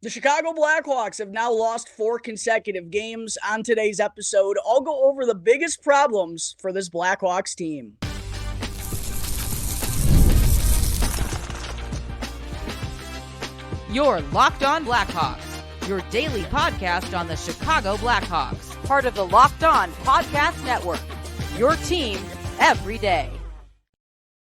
The Chicago Blackhawks have now lost 4 consecutive games. On today's episode, I'll go over the biggest problems for this Blackhawks team. You're Locked On Blackhawks, your daily podcast on the Chicago Blackhawks, part of the Locked On Podcast Network, your team every day.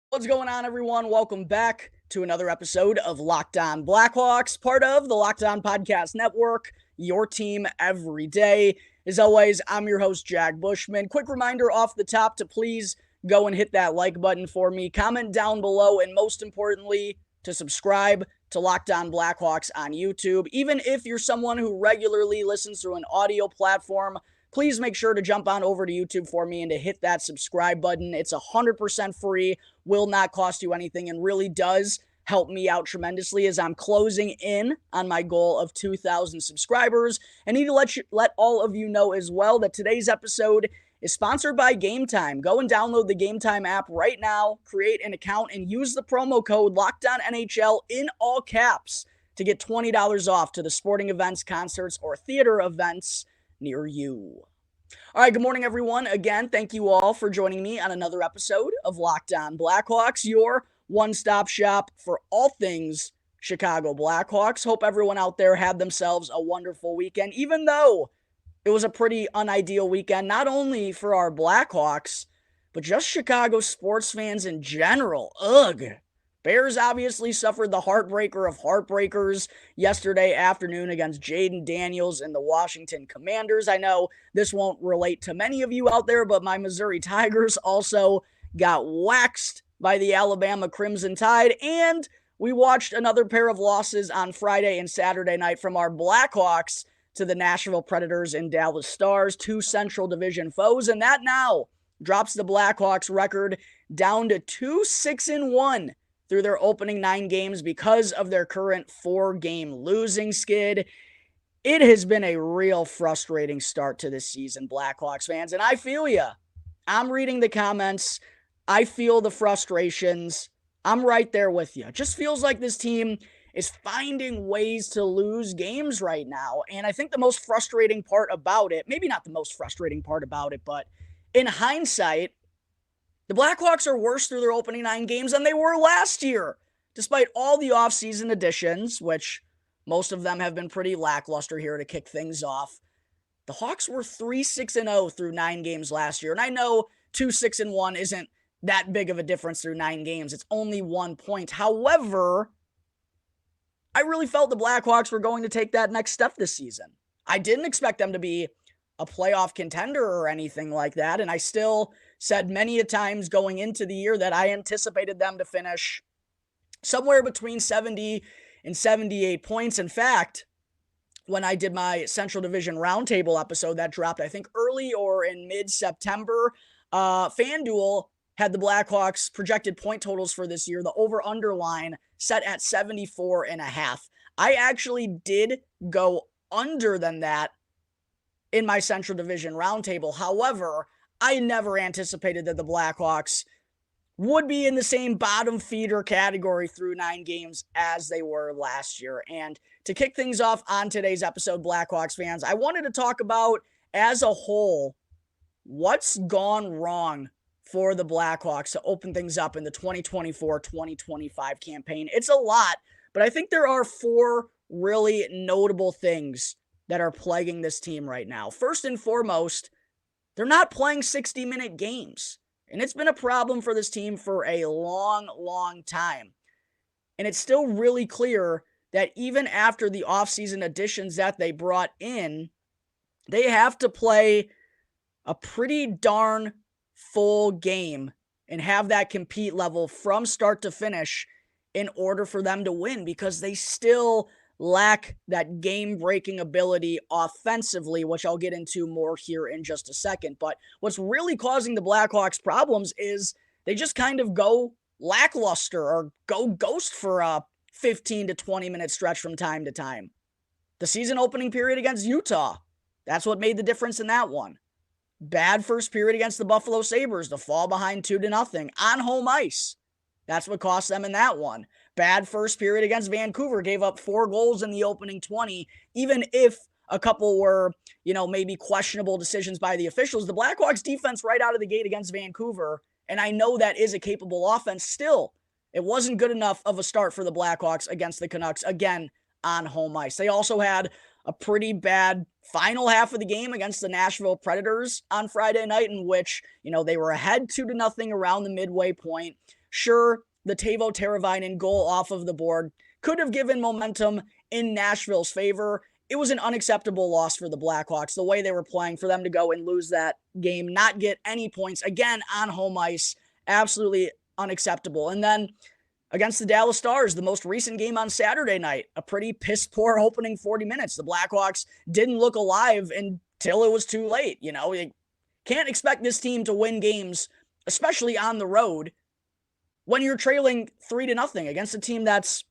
What's going on, everyone? Welcome back to another episode of Locked On Blackhawks, part of the Locked On Podcast Network, your team every day. As always, I'm your host, Jack Bushman. Quick reminder off the top to please go and hit that like button for me, comment down below, and most importantly, to subscribe to Locked On Blackhawks on YouTube. Even if you're someone who regularly listens through an audio platform, please make sure to jump on over to YouTube for me and to hit that subscribe button. It's 100% free, will not cost you anything, and really does help me out tremendously as I'm closing in on my goal of 2,000 subscribers. I need to let all of you know as well that today's episode is sponsored by Game Time. Go and download the Game Time app right now, create an account, and use the promo code LOCKEDONNHL in all caps to get $20 off to the sporting events, concerts, or theater events near you. All right, good morning, everyone. Again, thank you all for joining me on another episode of Locked On Blackhawks, your one-stop shop for all things Chicago Blackhawks. Hope everyone out there had themselves a wonderful weekend, even though it was a pretty unideal weekend, not only for our Blackhawks, but just Chicago sports fans in general. Ugh. Bears obviously suffered the heartbreaker of heartbreakers yesterday afternoon against Jaden Daniels and the Washington Commanders. I know this won't relate to many of you out there, but my Missouri Tigers also got waxed by the Alabama Crimson Tide, and we watched another pair of losses on Friday and Saturday night from our Blackhawks to the Nashville Predators and Dallas Stars, two Central Division foes, and that now drops the Blackhawks record down to 2-6-1 through their opening 9 games because of their current 4-game losing skid. It has been a real frustrating start to this season, Blackhawks fans, and I feel ya. I'm reading the comments. I feel the frustrations. I'm right there with you. It just feels like this team is finding ways to lose games right now. And I think the most frustrating part about it, maybe not the most frustrating part about it, but in hindsight, the Blackhawks are worse through their opening 9 games than they were last year. Despite all the offseason additions, which most of them have been pretty lackluster here to kick things off, the Hawks were 3-6-0 through 9 games last year. And I know 2-6-1 isn't that big of a difference through 9 games. It's only 1 point. However, I really felt the Blackhawks were going to take that next step this season. I didn't expect them to be a playoff contender or anything like that, and I still said many a times going into the year that I anticipated them to finish somewhere between 70 and 78 points. In fact, when I did my Central Division Roundtable episode that dropped, I think early or in mid-September, FanDuel had the Blackhawks projected point totals for this year, the over-under line set at 74.5. I actually did go under than that in my Central Division Roundtable. However, I never anticipated that the Blackhawks would be in the same bottom feeder category through 9 games as they were last year. And to kick things off on today's episode, Blackhawks fans, I wanted to talk about, as a whole, what's gone wrong for the Blackhawks to open things up in the 2024-2025 campaign. It's a lot, but I think there are 4 really notable things that are plaguing this team right now. First and foremost, they're not playing 60-minute games, and it's been a problem for this team for a long, long time. And it's still really clear that even after the offseason additions that they brought in, they have to play a pretty darn full game and have that compete level from start to finish in order for them to win, because they still lack that game-breaking ability offensively, which I'll get into more here in just a second. But what's really causing the Blackhawks problems is they just kind of go lackluster or go ghost for a 15 to 20-minute stretch from time to time. The season opening period against Utah, that's what made the difference in that one. Bad first period against the Buffalo Sabres to fall behind 2-0 on home ice. That's what cost them in that one. Bad first period against Vancouver, gave up 4 goals in the opening 20. Even if a couple were, maybe questionable decisions by the officials, the Blackhawks defense right out of the gate against Vancouver, and I know that is a capable offense still, it wasn't good enough of a start for the Blackhawks against the Canucks, again, on home ice. They also had a pretty bad final half of the game against the Nashville Predators on Friday night, in which, they were ahead 2-0 around the midway point. Sure, the Teuvo Teravainen goal off of the board could have given momentum in Nashville's favor. It was an unacceptable loss for the Blackhawks, the way they were playing, for them to go and lose that game, not get any points, again, on home ice. Absolutely unacceptable. And then against the Dallas Stars, the most recent game on Saturday night, a pretty piss-poor opening 40 minutes. The Blackhawks didn't look alive until it was too late. You can't expect this team to win games, especially on the road, when you're trailing 3-0 against a team that's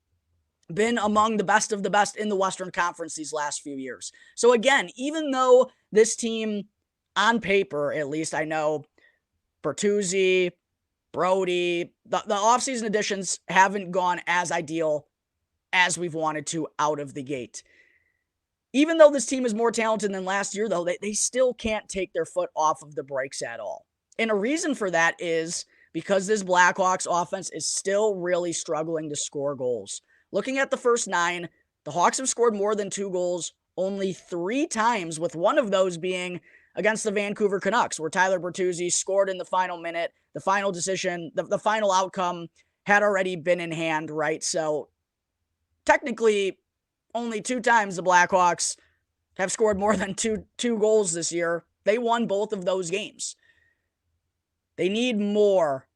been among the best of the best in the Western Conference these last few years. So again, even though this team, on paper at least, I know Bertuzzi, Brody, the offseason additions haven't gone as ideal as we've wanted to out of the gate. Even though this team is more talented than last year, though, they still can't take their foot off of the brakes at all. And a reason for that is because this Blackhawks offense is still really struggling to score goals. Looking at the first 9, the Hawks have scored more than 2 goals only 3 times, with one of those being against the Vancouver Canucks, where Tyler Bertuzzi scored in the final minute. The final decision, the final outcome had already been in hand, right? So technically, only 2 times the Blackhawks have scored more than two goals this year. They won both of those games. They need more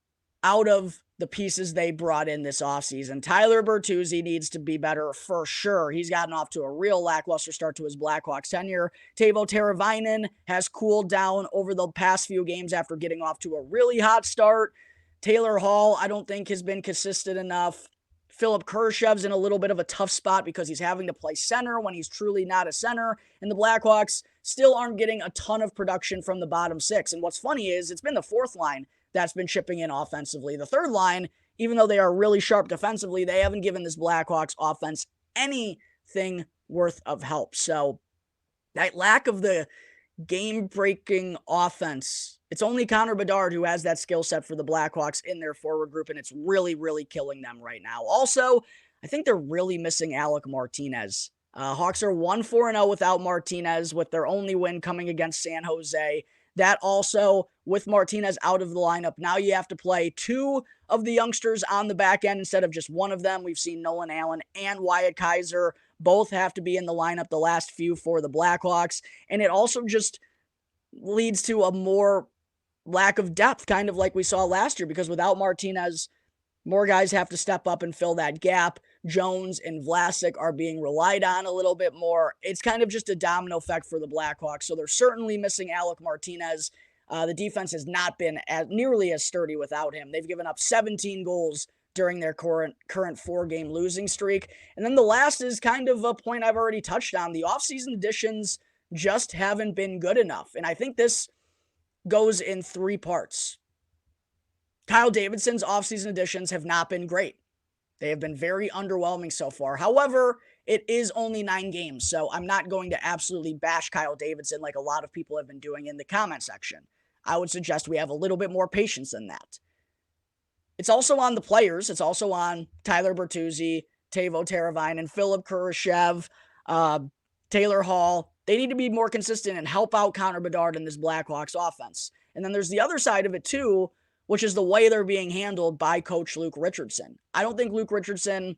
out of the pieces they brought in this offseason. Tyler Bertuzzi needs to be better for sure. He's gotten off to a real lackluster start to his Blackhawks tenure. Teuvo Teravainen has cooled down over the past few games after getting off to a really hot start. Taylor Hall, I don't think, has been consistent enough. Philip Kurashev's in a little bit of a tough spot because he's having to play center when he's truly not a center. And the Blackhawks still aren't getting a ton of production from the bottom 6. And what's funny is it's been the 4th line that's been chipping in offensively. The 3rd line, even though they are really sharp defensively, they haven't given this Blackhawks offense anything worth of help. So that lack of the game-breaking offense, it's only Connor Bedard who has that skill set for the Blackhawks in their forward group, and it's really, really killing them right now. Also, I think they're really missing Alec Martinez. Hawks are 1-4-0 without Martinez, with their only win coming against San Jose. That also, with Martinez out of the lineup, now you have to play 2 of the youngsters on the back end instead of just one of them. We've seen Nolan Allen and Wyatt Kaiser both have to be in the lineup the last few for the Blackhawks. And it also just leads to a more lack of depth, kind of like we saw last year, because without Martinez, more guys have to step up and fill that gap. Jones and Vlasic are being relied on a little bit more. It's kind of just a domino effect for the Blackhawks. So they're certainly missing Alec Martinez. The defense has not been nearly as sturdy without him. They've given up 17 goals during their current 4-game losing streak. And then the last is kind of a point I've already touched on. The offseason additions just haven't been good enough. And I think this goes in 3 parts. Kyle Davidson's offseason additions have not been great. They have been very underwhelming so far. However, it is only 9 games, so I'm not going to absolutely bash Kyle Davidson like a lot of people have been doing in the comment section. I would suggest we have a little bit more patience than that. It's also on the players. It's also on Tyler Bertuzzi, Teuvo Teravainen, Philip Kurashev, Taylor Hall. They need to be more consistent and help out Connor Bedard in this Blackhawks offense. And then there's the other side of it too, which is the way they're being handled by Coach Luke Richardson. I don't think Luke Richardson,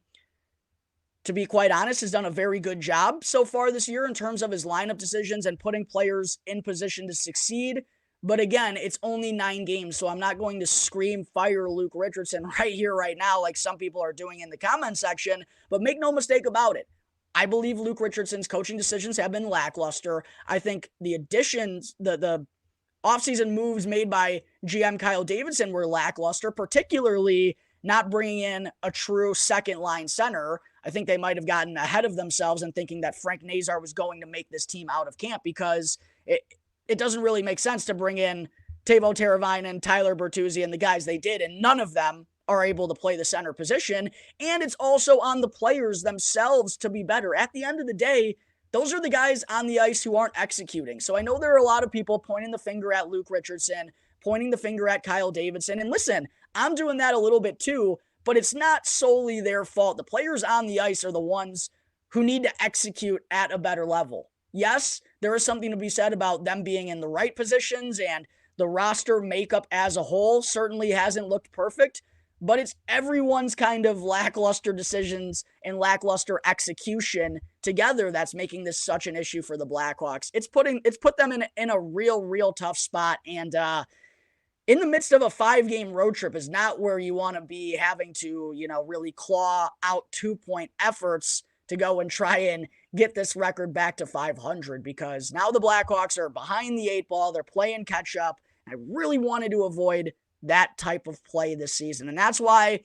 to be quite honest, has done a very good job so far this year in terms of his lineup decisions and putting players in position to succeed. But again, it's only 9 games, so I'm not going to scream fire Luke Richardson right here, right now, like some people are doing in the comment section. But make no mistake about it, I believe Luke Richardson's coaching decisions have been lackluster. I think the additions, the offseason moves made by GM Kyle Davidson were lackluster, particularly not bringing in a true second-line center. I think they might have gotten ahead of themselves in thinking that Frank Nazar was going to make this team out of camp, because it doesn't really make sense to bring in Teuvo Teravainen, Tyler Bertuzzi, and the guys they did, and none of them are able to play the center position. And it's also on the players themselves to be better. At the end of the day, those are the guys on the ice who aren't executing. So I know there are a lot of people pointing the finger at Luke Richardson, pointing the finger at Kyle Davidson. And listen, I'm doing that a little bit too, but it's not solely their fault. The players on the ice are the ones who need to execute at a better level. Yes, there is something to be said about them being in the right positions, and the roster makeup as a whole certainly hasn't looked perfect, but it's everyone's kind of lackluster decisions and lackluster execution together that's making this such an issue for the Blackhawks. It's put them in a real tough spot, and in the midst of a 5-game road trip is not where you want to be, having to, really claw out 2-point efforts to go and try and get this record back to 500, because now the Blackhawks are behind the 8 ball. They're playing catch up. I really wanted to avoid that type of play this season. And that's why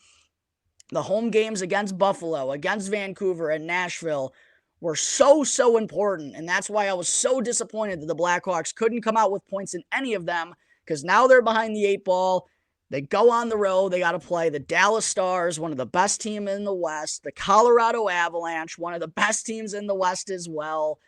the home games against Buffalo, against Vancouver, and Nashville were so important. And that's why I was so disappointed that the Blackhawks couldn't come out with points in any of them, because now they're behind the 8 ball. They go on the road. They got to play the Dallas Stars, one of the best teams in the West, the Colorado Avalanche, one of the best teams in the West as well.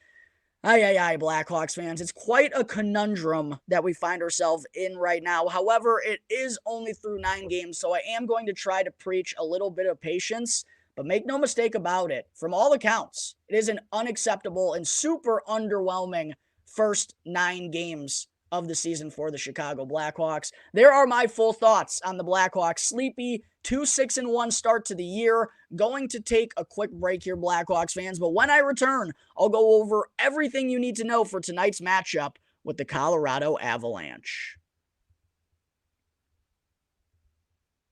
Blackhawks fans. It's quite a conundrum that we find ourselves in right now. However, it is only through 9 games, so I am going to try to preach a little bit of patience, but make no mistake about it. From all accounts, it is an unacceptable and super underwhelming first 9 games of the season for the Chicago Blackhawks. There are my full thoughts on the Blackhawks' sleepy 2-6-1 start to the year. Going to take a quick break here, Blackhawks fans, but when I return, I'll go over everything you need to know for tonight's matchup with the Colorado Avalanche.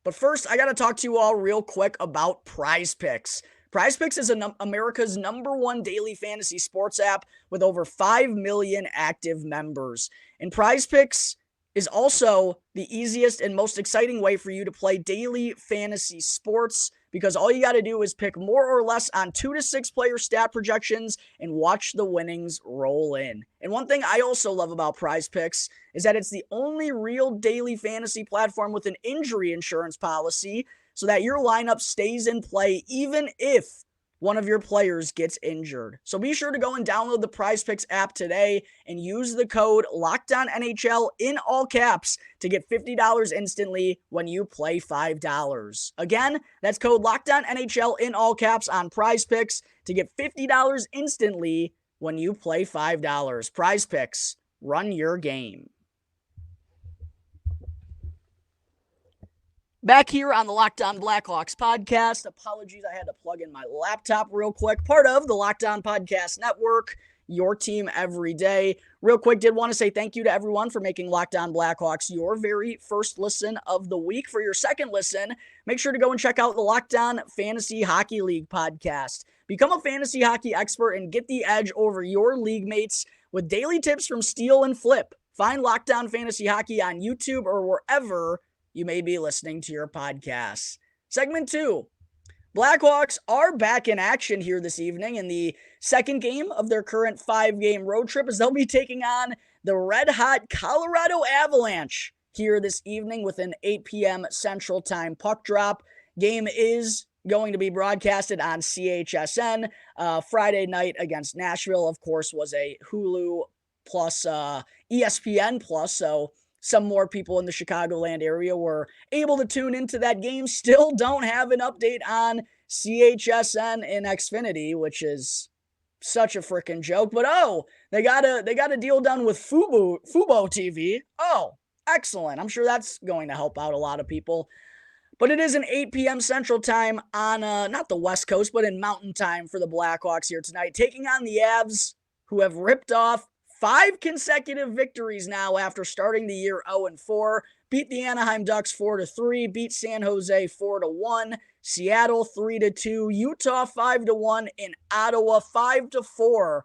But first, I got to talk to you all real quick about Prize Picks. Prize Picks is America's #1 daily fantasy sports app with over 5 million active members. And Prize Picks is also the easiest and most exciting way for you to play daily fantasy sports, because all you got to do is pick more or less on 2 to 6 player stat projections and watch the winnings roll in. And one thing I also love about Prize Picks is that it's the only real daily fantasy platform with an injury insurance policy, so that your lineup stays in play even if one of your players gets injured. So be sure to go and download the Prize Picks app today and use the code LOCKEDONNHL in all caps to get $50 instantly when you play $5. Again, that's code LOCKEDONNHL in all caps on Prize Picks to get $50 instantly when you play $5. Prize Picks, run your game. Back here on the Locked On Blackhawks podcast. Apologies, I had to plug in my laptop real quick. Part of the Locked On Podcast Network, your team every day. Real quick, did want to say thank you to everyone for making Locked On Blackhawks your very first listen of the week. For your second listen, make sure to go and check out the Locked On Fantasy Hockey League podcast. Become a fantasy hockey expert and get the edge over your league mates with daily tips from Steal and Flip. Find Locked On Fantasy Hockey on YouTube or wherever you may be listening to your podcasts. Segment 2. Blackhawks are back in action here this evening in the second game of their current 5-game road trip, as they'll be taking on the red-hot Colorado Avalanche here this evening with an 8 p.m. Central Time puck drop. Game is going to be broadcasted on CHSN. Friday night against Nashville, of course, was a Hulu plus ESPN plus, so some more people in the Chicagoland area were able to tune into that game. Still don't have an update on CHSN and Xfinity, which is such a freaking joke. But they got a deal done with Fubo TV. Oh, excellent. I'm sure that's going to help out a lot of people. But it is an 8 p.m. Central Time on not the West Coast, but in Mountain Time for the Blackhawks here tonight, taking on the Avs, who have ripped off 5 consecutive victories now after starting the year 0-4. Beat the Anaheim Ducks 4-3, beat San Jose 4-1, Seattle 3-2, Utah 5-1, and Ottawa 5-4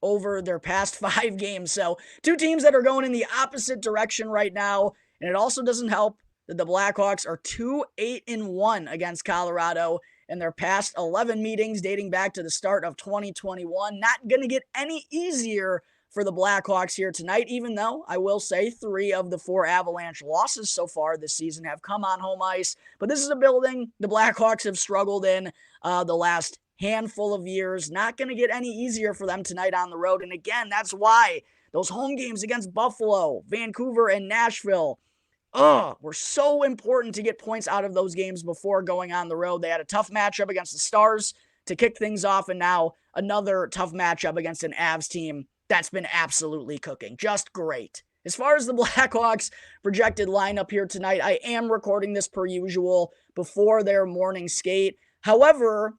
over their past 5 games. So 2 teams that are going in the opposite direction right now. And it also doesn't help that the Blackhawks are 2-8-1 against Colorado in their past 11 meetings dating back to the start of 2021. Not going to get any easier for the Blackhawks here tonight, even though I will say 3 of the 4 Avalanche losses so far this season have come on home ice. But this is a building the Blackhawks have struggled in the last handful of years. Not going to get any easier for them tonight on the road. And again, that's why those home games against Buffalo, Vancouver, and Nashville were so important to get points out of those games before going on the road. They had a tough matchup against the Stars to kick things off, and now another tough matchup against an Avs team that's been absolutely cooking. Just great. As far as the Blackhawks projected lineup here tonight, I am recording this per usual before their morning skate. However,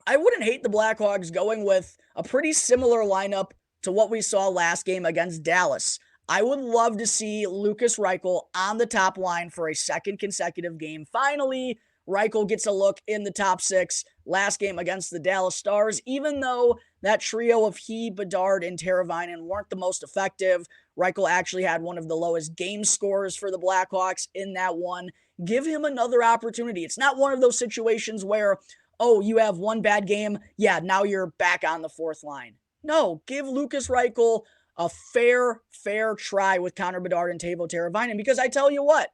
I wouldn't hate the Blackhawks going with a pretty similar lineup to what we saw last game against Dallas. I would love to see Lukas Reichel on the top line for a second consecutive game. Finally, Reichel gets a look in the top 6 last game against the Dallas Stars, even though that trio of he, Bedard, and Teravainen weren't the most effective. Reichel actually had one of the lowest game scores for the Blackhawks in that one. Give him another opportunity. It's not one of those situations where, oh, you have one bad game, yeah, now you're back on the 4th line. No, give Lukas Reichel a fair try with Connor Bedard and Teuvo Teravainen, because I tell you what,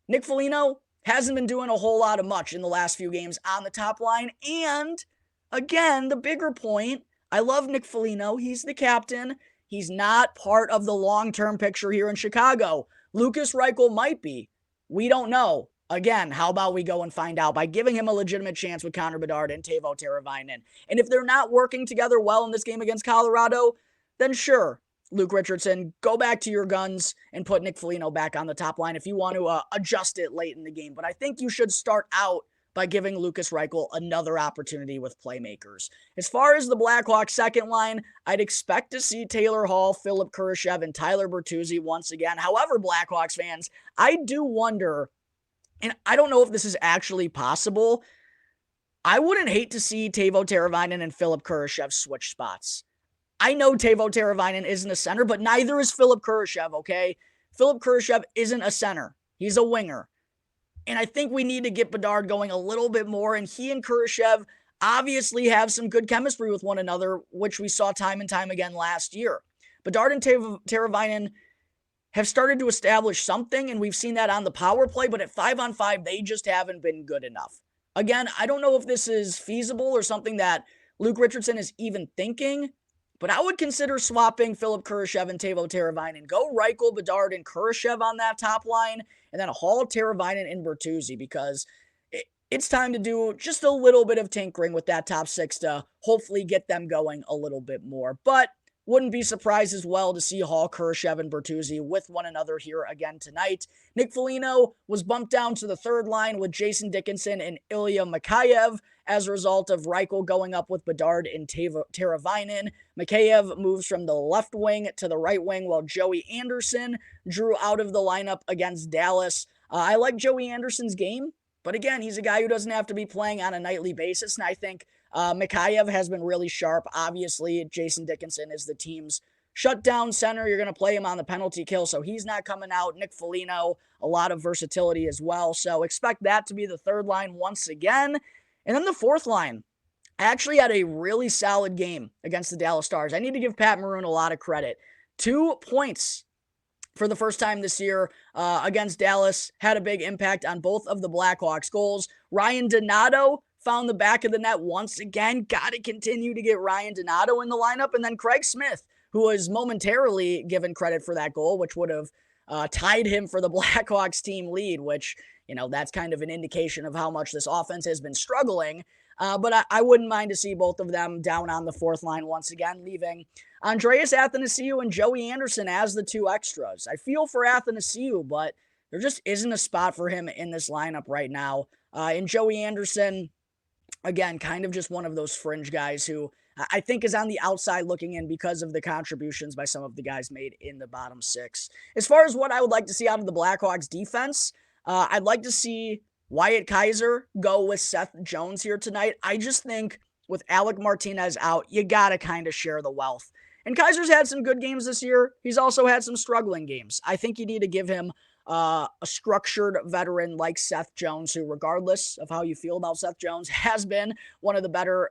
Nick Foligno hasn't been doing a whole lot of much in the last few games on the top line. And again, the bigger point, I love Nick Foligno. He's the captain. He's not part of the long-term picture here in Chicago. Lukas Reichel might be. We don't know. Again, how about we go and find out by giving him a legitimate chance with Connor Bedard and Teuvo Teravainen. And if they're not working together well in this game against Colorado, then sure, Luke Richardson, go back to your guns and put Nick Foligno back on the top line if you want to adjust it late in the game. But I think you should start out by giving Lukas Reichel another opportunity with playmakers. As far as the Blackhawks second line, I'd expect to see Taylor Hall, Philip Kurashev, and Tyler Bertuzzi once again. However, Blackhawks fans, I do wonder, and I don't know if this is actually possible, I wouldn't hate to see Teuvo Teravainen and Philip Kurashev switch spots. I know Teuvo Teravainen isn't a center, but neither is Philip Kurashev, okay? Philip Kurashev isn't a center. He's a winger. And I think we need to get Bedard going a little bit more, and he and Kurashev obviously have some good chemistry with one another, which we saw time and time again last year. Bedard and Teravainen have started to establish something, and we've seen that on the power play, but at 5-on-5, they just haven't been good enough. Again, I don't know if this is feasible or something that Luke Richardson is even thinking, but I would consider swapping Philip Kurashev and Teuvo Teravainen. Go Reichel, Bedard, and Kurashev on that top line, and then a Hall, Teravainen, and Bertuzzi, because it's time to do just a little bit of tinkering with that top 6 to hopefully get them going a little bit more. But wouldn't be surprised as well to see Hall, Kurashev, and Bertuzzi with one another here again tonight. Nick Foligno was bumped down to the 3rd line with Jason Dickinson and Ilya Mikheyev as a result of Reichel going up with Bedard and Teravainen. Mikheyev moves from the left wing to the right wing, while Joey Anderson drew out of the lineup against Dallas. I like Joey Anderson's game, but again, he's a guy who doesn't have to be playing on a nightly basis, and I think Mikheyev has been really sharp. Obviously, Jason Dickinson is the team's shutdown center. You're going to play him on the penalty kill, so he's not coming out. Nick Foligno, a lot of versatility as well. So expect that to be the 3rd line once again. And then the 4th line actually had a really solid game against the Dallas Stars. I need to give Pat Maroon a lot of credit. 2 points for the first time this year against Dallas. Had a big impact on both of the Blackhawks goals. Ryan Donato found the back of the net once again. Got to continue to get Ryan Donato in the lineup. And then Craig Smith, who was momentarily given credit for that goal, which would have tied him for the Blackhawks team lead, which, you know, that's kind of an indication of how much this offense has been struggling. But I wouldn't mind to see both of them down on the 4th line once again, leaving Andreas Athanasiou and Joey Anderson as the 2 extras. I feel for Athanasiou, but there just isn't a spot for him in this lineup right now. And Joey Anderson, again, kind of just one of those fringe guys who I think is on the outside looking in because of the contributions by some of the guys made in the bottom 6. As far as what I would like to see out of the Blackhawks defense, I'd like to see Wyatt Kaiser go with Seth Jones here tonight. I just think with Alec Martinez out, you got to kind of share the wealth. And Kaiser's had some good games this year. He's also had some struggling games. I think you need to give him a structured veteran like Seth Jones, who, regardless of how you feel about Seth Jones, has been one of the better,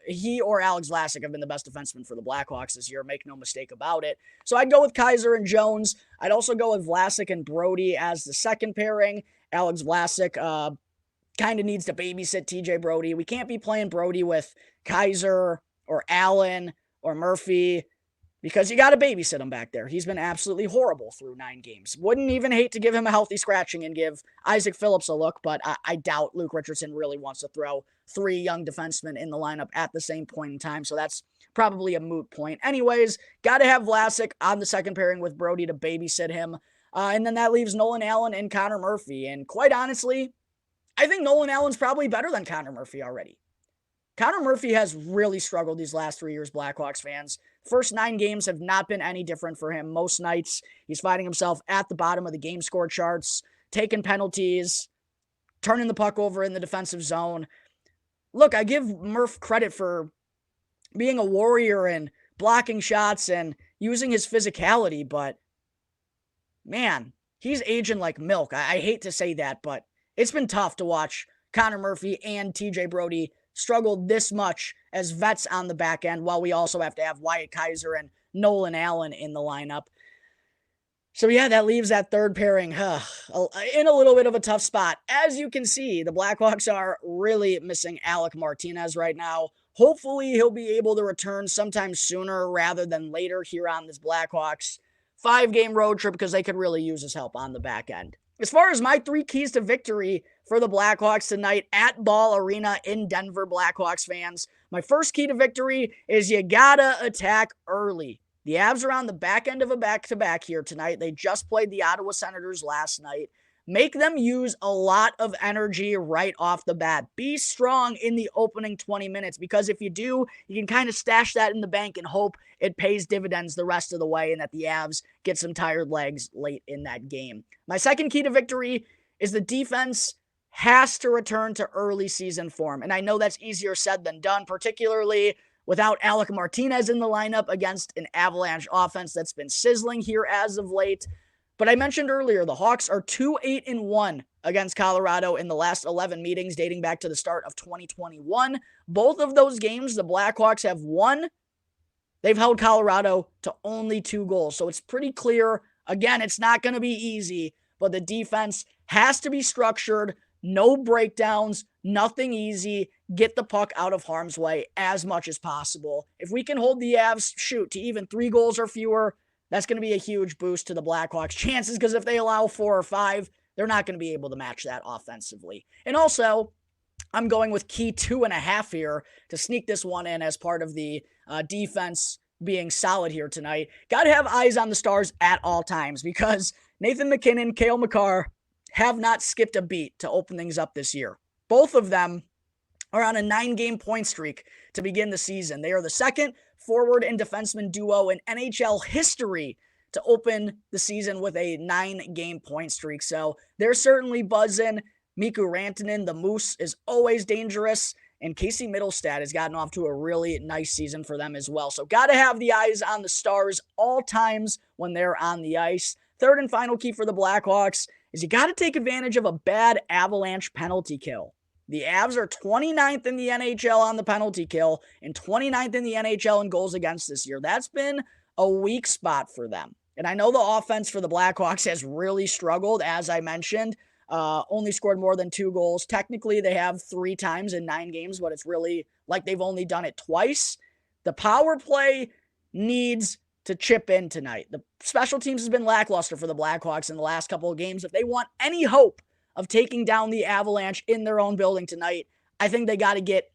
he or Alex Vlasic have been the best defensemen for the Blackhawks this year, make no mistake about it. So I'd go with Kaiser and Jones. I'd also go with Vlasic and Brody as the second pairing. Alex Vlasic kind of needs to babysit TJ Brody. We can't be playing Brody with Kaiser or Allen or Murphy, because you got to babysit him back there. He's been absolutely horrible through 9 games. Wouldn't even hate to give him a healthy scratching and give Isaac Phillips a look, but I doubt Luke Richardson really wants to throw 3 young defensemen in the lineup at the same point in time, so that's probably a moot point. Anyways, got to have Vlasic on the second pairing with Brody to babysit him, and then that leaves Nolan Allen and Connor Murphy, and quite honestly, I think Nolan Allen's probably better than Connor Murphy already. Connor Murphy has really struggled these last 3 years, Blackhawks fans. First 9 games have not been any different for him. Most nights, he's finding himself at the bottom of the game score charts, taking penalties, turning the puck over in the defensive zone. Look, I give Murph credit for being a warrior and blocking shots and using his physicality, but man, he's aging like milk. I hate to say that, but it's been tough to watch Connor Murphy and TJ Brody struggled this much as vets on the back end, while we also have to have Wyatt Kaiser and Nolan Allen in the lineup. So yeah, that leaves that third pairing in a little bit of a tough spot. As you can see, the Blackhawks are really missing Alec Martinez right now. Hopefully he'll be able to return sometime sooner rather than later here on this Blackhawks 5-game road trip, because they could really use his help on the back end. As far as my 3 keys to victory for the Blackhawks tonight at Ball Arena in Denver, Blackhawks fans, my first key to victory is you gotta attack early. The Avs are on the back end of a back-to-back here tonight. They just played the Ottawa Senators last night. Make them use a lot of energy right off the bat. Be strong in the opening 20 minutes, because if you do, you can kind of stash that in the bank and hope it pays dividends the rest of the way and that the Avs get some tired legs late in that game. My second key to victory is the defense has to return to early season form. And I know that's easier said than done, particularly without Alec Martinez in the lineup against an Avalanche offense that's been sizzling here as of late. But I mentioned earlier, the Hawks are 2-8-1 against Colorado in the last 11 meetings dating back to the start of 2021. Both of those games, the Blackhawks have won. They've held Colorado to only 2 goals. So it's pretty clear. Again, it's not going to be easy, but the defense has to be structured. No breakdowns, nothing easy. Get the puck out of harm's way as much as possible. If we can hold the Avs, to even 3 goals or fewer, that's going to be a huge boost to the Blackhawks' chances, because if they allow 4 or 5, they're not going to be able to match that offensively. And also, I'm going with key 2.5 here to sneak this one in as part of the defense being solid here tonight. Got to have eyes on the Stars at all times, because Nathan McKinnon, Cale Makar have not skipped a beat to open things up this year. Both of them are on a 9-game point streak to begin the season. They are the second forward and defenseman duo in NHL history to open the season with a 9-game point streak. So they're certainly buzzing. Mikko Rantanen, the Moose, is always dangerous. And Casey Middlestad has gotten off to a really nice season for them as well. So got to have the eyes on the Stars all times when they're on the ice. Third and final key for the Blackhawks is you got to take advantage of a bad Avalanche penalty kill. The Avs are 29th in the NHL on the penalty kill and 29th in the NHL in goals against this year. That's been a weak spot for them. And I know the offense for the Blackhawks has really struggled, as I mentioned. Only scored more than 2 goals. Technically, they have 3 times in 9 games, but it's really like they've only done it twice. The power play needs to chip in tonight. The special teams has been lackluster for the Blackhawks in the last couple of games. If they want any hope of taking down the Avalanche in their own building tonight, I think they got to get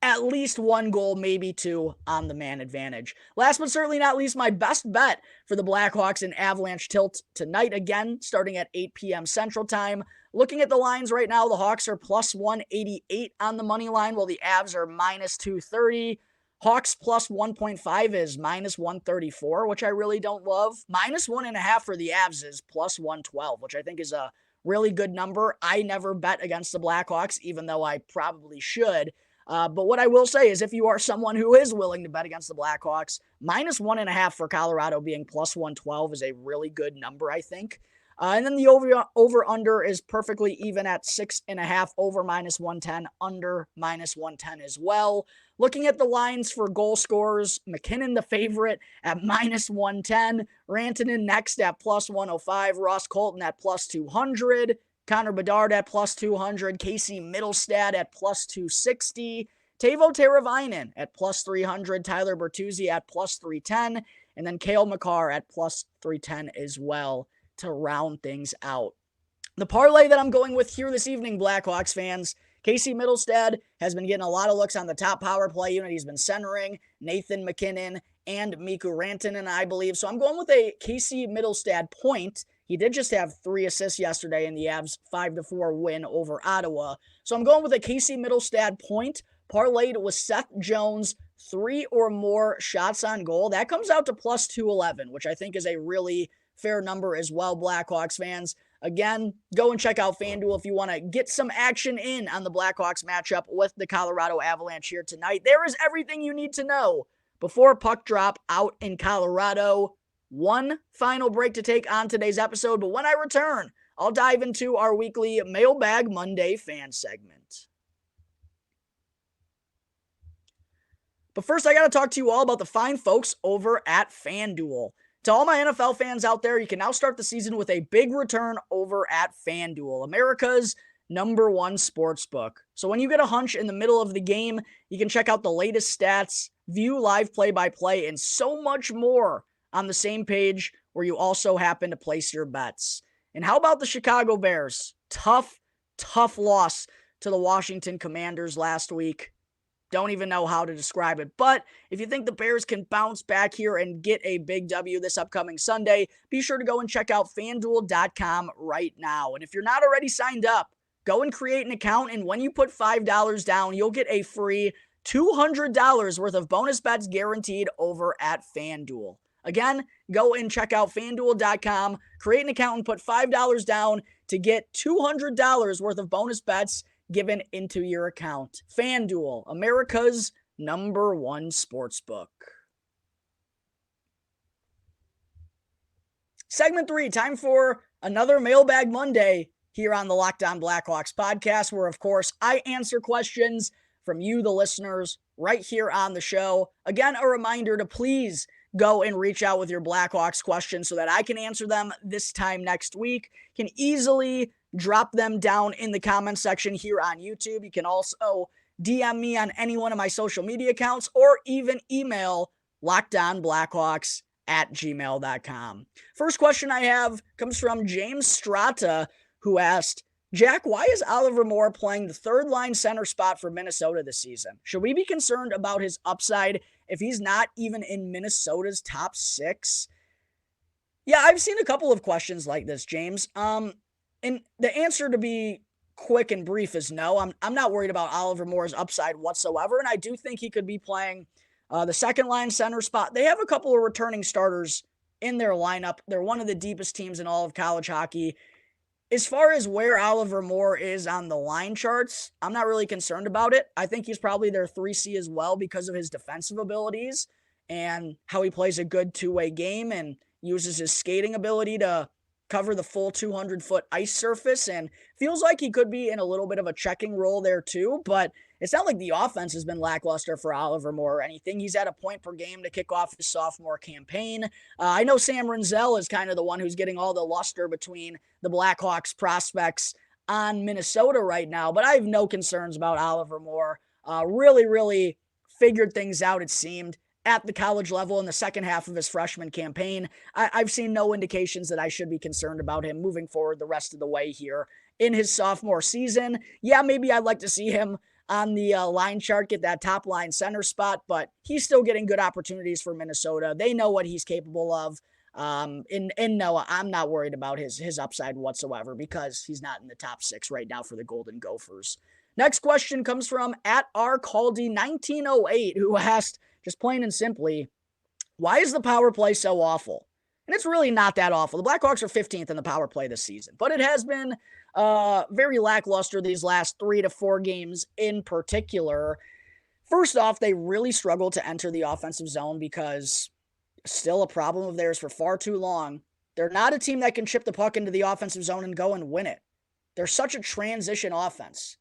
at least 1 goal, maybe 2 on the man advantage. Last but certainly not least, my best bet for the Blackhawks in Avalanche tilt tonight, again, starting at 8 p.m. Central Time. Looking at the lines right now, the Hawks are plus 188 on the money line, while the Avs are minus 230. Hawks plus 1.5 is minus 134, which I really don't love. Minus 1.5 for the Avs is plus 112, which I think is a really good number. I never bet against the Blackhawks, even though I probably should. But what I will say is if you are someone who is willing to bet against the Blackhawks, minus 1.5 for Colorado being plus 112 is a really good number, I think. And then the over-under is perfectly even at 6.5, over -110, under -110 as well. Looking at the lines for goal scorers, McKinnon the favorite at -110, Rantanen next at +105, Ross Colton at +200, Connor Bedard at +200, Casey Middlestad at +260, Teuvo Teravainen at +300, Tyler Bertuzzi at +310, and then Cale Makar at +310 as well to round things out. The parlay that I'm going with here this evening, Blackhawks fans, Casey Middlestad has been getting a lot of looks on the top power play unit. He's been centering Nathan McKinnon and Mikko Rantanen, I believe. So I'm going with a Casey Middlestad point. He did just have 3 assists yesterday in the Avs' 5-4 win over Ottawa. So I'm going with a Casey Middlestad point, parlayed with Seth Jones, 3 or more shots on goal. That comes out to +211, which I think is a really fair number as well, Blackhawks fans. Again, go and check out FanDuel if you want to get some action in on the Blackhawks matchup with the Colorado Avalanche here tonight. There is everything you need to know before puck drop out in Colorado. One final break to take on today's episode, but when I return, I'll dive into our weekly Mailbag Monday fan segment. But first, I got to talk to you all about the fine folks over at FanDuel. To all my NFL fans out there, you can now start the season with a big return over at FanDuel, America's #1 sportsbook. So when you get a hunch in the middle of the game, you can check out the latest stats, view live play-by-play, and so much more on the same page where you also happen to place your bets. And how about the Chicago Bears? Tough loss to the Washington Commanders last week. Don't even know how to describe it. But if you think the Bears can bounce back here and get a big W this upcoming Sunday, be sure to go and check out FanDuel.com right now. And if you're not already signed up, go and create an account. And when you put $5 down, you'll get a free $200 worth of bonus bets guaranteed over at FanDuel. Again, go and check out FanDuel.com, create an account, and put $5 down to get $200 worth of bonus bets given into your account. FanDuel, America's #1 sportsbook. Segment 3, time for another Mailbag Monday here on the Locked On Blackhawks podcast, where, of course, I answer questions from you, the listeners, right here on the show. Again, a reminder to please go and reach out with your Blackhawks questions so that I can answer them this time next week. You can easily drop them down in the comment section here on YouTube. You can also DM me on any one of my social media accounts or even email lockedonblackhawks@gmail.com. First question I have comes from James Strata, who asked, Jack, why is Oliver Moore playing the third-line center spot for Minnesota this season? Should we be concerned about his upside if he's not even in Minnesota's top 6? Yeah, I've seen a couple of questions like this, James. And the answer, to be quick and brief, is no. I'm not worried about Oliver Moore's upside whatsoever, and I do think he could be playing the second-line center spot. They have a couple of returning starters in their lineup. They're one of the deepest teams in all of college hockey. As far as where Oliver Moore is on the line charts, I'm not really concerned about it. I think he's probably their 3C as well because of his defensive abilities and how he plays a good two-way game and uses his skating ability to cover the full 200-foot ice surface, and feels like he could be in a little bit of a checking role there too, but it's not like the offense has been lackluster for Oliver Moore or anything. He's at a point per game to kick off his sophomore campaign. I know Sam Renzel is kind of the one who's getting all the luster between the Blackhawks prospects on Minnesota right now, but I have no concerns about Oliver Moore. Really figured things out, it seemed, at the college level in the second half of his freshman campaign. I've seen no indications that I should be concerned about him moving forward the rest of the way here in his sophomore season. Yeah, maybe I'd like to see him on the line chart get that top line center spot, but he's still getting good opportunities for Minnesota. They know what he's capable of. And no, I'm not worried about his upside whatsoever because he's not in the top 6 right now for the Golden Gophers. Next question comes from @RCaldy1908, who asked, just plain and simply, why is the power play so awful? And it's really not that awful. The Blackhawks are 15th in the power play this season, but it has been very lackluster these last 3 to 4 games in particular. First off, they really struggle to enter the offensive zone because still a problem of theirs for far too long They're not a team that can chip the puck into the offensive zone and go and win it. They're such a transition offense.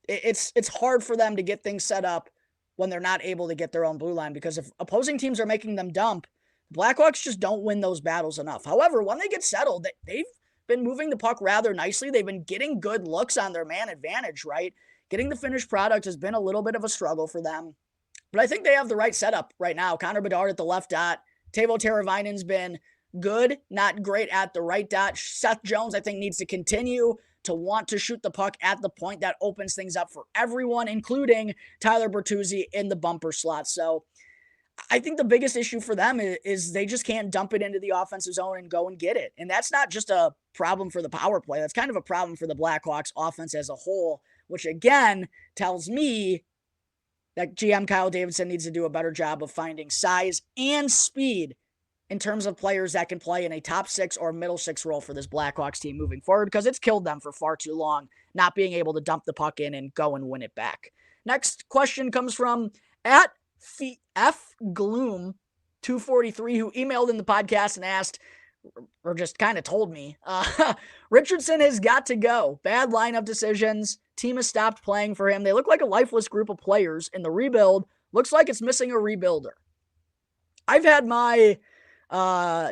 It's hard for them to get things set up when they're not able to get their own blue line, because if opposing teams are making them dump, Blackhawks just don't win those battles enough. However, when they get settled, they've been moving the puck rather nicely. They've been getting good looks on their man advantage, right? Getting the finished product has been a little bit of a struggle for them. But I think they have the right setup right now. Connor Bedard at the left dot. Teuvo Teravainen's been good, not great at the right dot. Seth Jones, I think, needs to continue to want to shoot the puck at the point. That opens things up for everyone, including Tyler Bertuzzi in the bumper slot. So I think the biggest issue for them is they just can't dump it into the offensive zone and go and get it. And that's not just a problem for the power play. That's kind of a problem for the Blackhawks offense as a whole, which again tells me that GM Kyle Davidson needs to do a better job of finding size and speed in terms of players that can play in a top 6 or middle 6 role for this Blackhawks team moving forward, because it's killed them for far too long, not being able to dump the puck in and go and win it back. Next question comes from at F Gloom 243, who emailed in the podcast and asked, or just kind of told me, Richardson has got to go. Bad lineup decisions. Team has stopped playing for him. They look like a lifeless group of players, and the rebuild looks like it's missing a rebuilder. I've had my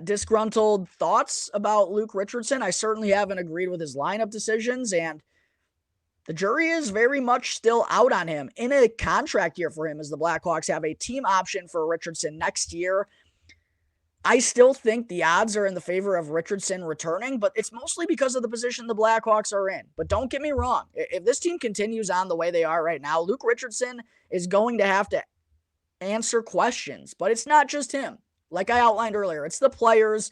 disgruntled thoughts about Luke Richardson. I certainly haven't agreed with his lineup decisions, and the jury is very much still out on him. In a contract year for him, as the Blackhawks have a team option for Richardson next year, I still think the odds are in the favor of Richardson returning, but it's mostly because of the position the Blackhawks are in. But don't get me wrong. If this team continues on the way they are right now, Luke Richardson is going to have to answer questions. But it's not just him. Like I outlined earlier, it's the players.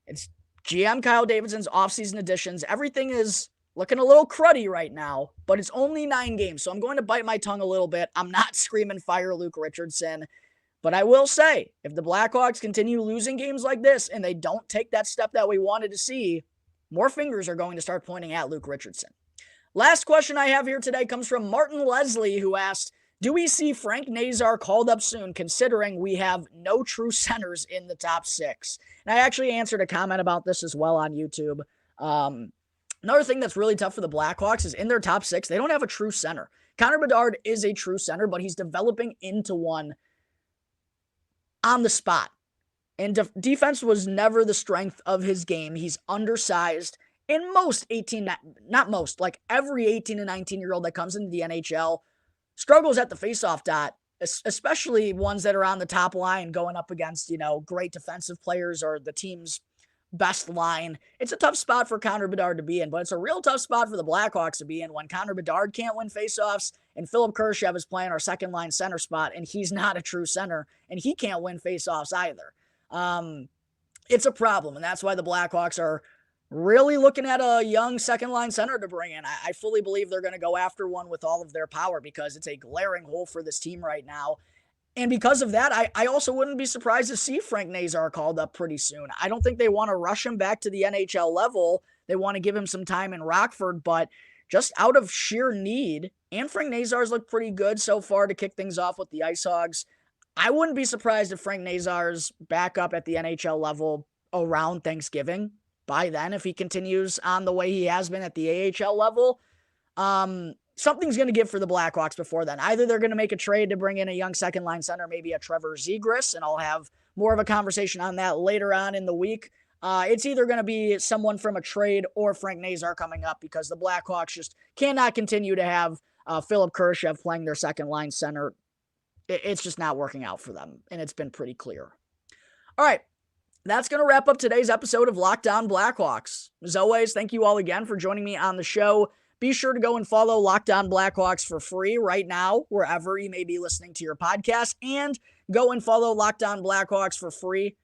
It's GM Kyle Davidson's offseason additions. Everything is looking a little cruddy right now, but it's only 9 games, so I'm going to bite my tongue a little bit. I'm not screaming fire Luke Richardson. But I will say, if the Blackhawks continue losing games like this and they don't take that step that we wanted to see, more fingers are going to start pointing at Luke Richardson. Last question I have here today comes from Martin Leslie, who asked, do we see Frank Nazar called up soon, considering we have no true centers in the top 6? And I actually answered a comment about this as well on YouTube. Another thing that's really tough for the Blackhawks is in their top 6, they don't have a true center. Connor Bedard is a true center, but he's developing into one on the spot. And defense was never the strength of his game. He's undersized. And every 18 and 19-year-old that comes into the NHL struggles at the faceoff dot, especially ones that are on the top line going up against, great defensive players or the team's best line. It's a tough spot for Connor Bedard to be in, but it's a real tough spot for the Blackhawks to be in when Connor Bedard can't win faceoffs and Philip Kurashev is playing our second line center spot, and he's not a true center, and he can't win faceoffs either. It's a problem, and that's why the Blackhawks are really looking at a young second line center to bring in. I fully believe they're going to go after one with all of their power, because it's a glaring hole for this team right now. And because of that, I also wouldn't be surprised to see Frank Nazar called up pretty soon. I don't think they want to rush him back to the NHL level. They want to give him some time in Rockford, but just out of sheer need, and Frank Nazar's looked pretty good so far to kick things off with the Ice Hogs, I wouldn't be surprised if Frank Nazar's back up at the NHL level around Thanksgiving. By then, if he continues on the way he has been at the AHL level, something's going to give for the Blackhawks before then. Either they're going to make a trade to bring in a young second-line center, maybe a Trevor Zegras, and I'll have more of a conversation on that later on in the week. It's either going to be someone from a trade or Frank Nazar coming up, because the Blackhawks just cannot continue to have Philip Kurashev playing their second-line center. It's just not working out for them, and it's been pretty clear. All right. That's going to wrap up today's episode of Locked On Blackhawks. As always, thank you all again for joining me on the show. Be sure to go and follow Locked On Blackhawks for free right now, wherever you may be listening to your podcast, and go and follow Locked On Blackhawks for free.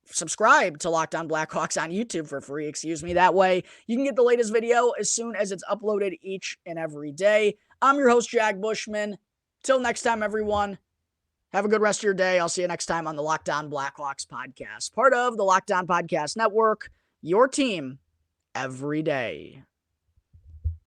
Subscribe to Locked On Blackhawks on YouTube for free, That way you can get the latest video as soon as it's uploaded each and every day. I'm your host, Jack Bushman. Till next time, everyone. Have a good rest of your day. I'll see you next time on the Locked On Blackhawks podcast, part of the Locked On Podcast Network, your team every day.